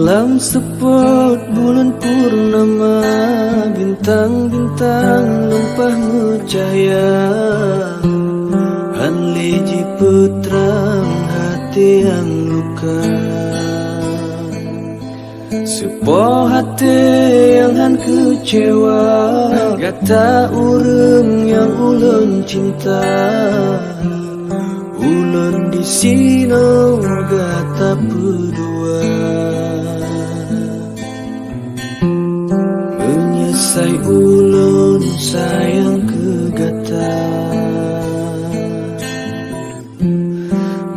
Malam sepot bulan purnama, bintang-bintang lumpah cahaya. Hanleji putrang hati yang luka, sepo hati yang han kecewa. Gata urung yang ulun cinta, ulun di sino gata berdua. Menyesai ulun sayang ke gata,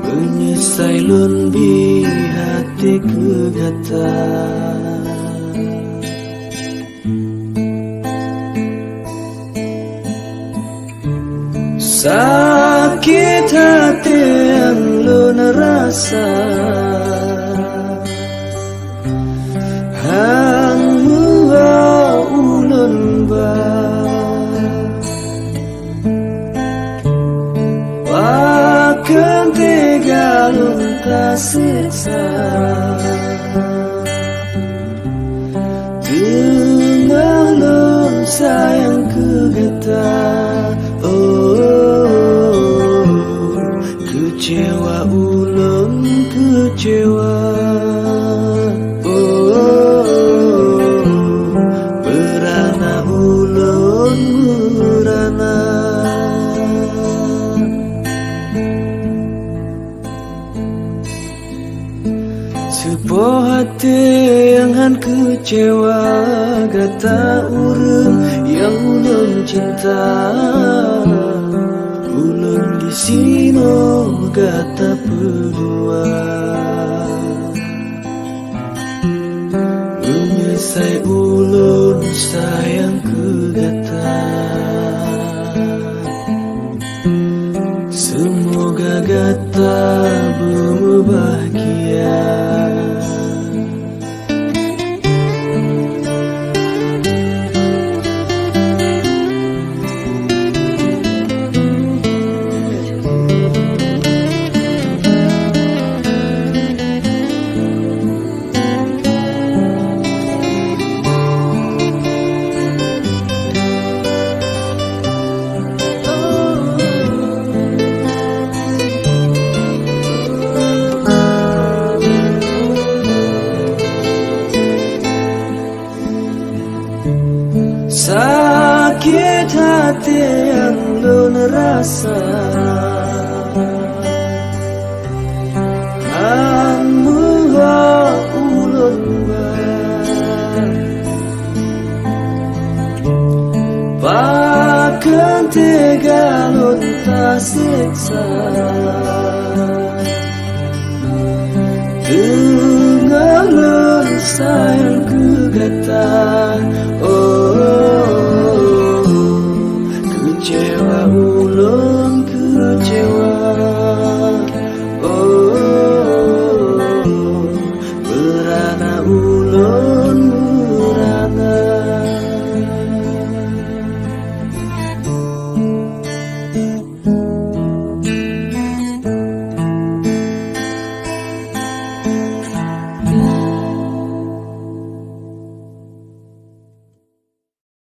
menyesai lun bi hati ke gata. Sakit hati yang lun rasa, hang mua ulun ba. Bahkan tega lun tak siksa, tengah lun sayang ke gata. Kecewa ulun kecewa, berana ulun berana. Sebuah hati yang han kecewa, gata urung yang ulun cinta. Ulun di sino gata berdua, menyesai ulun sayang ke gata. Semoga gata berbahagia. Sakit hati yang lun rasa, hang mua ulun ba. Bahkan tega lun tak siksa, tengah lun sayang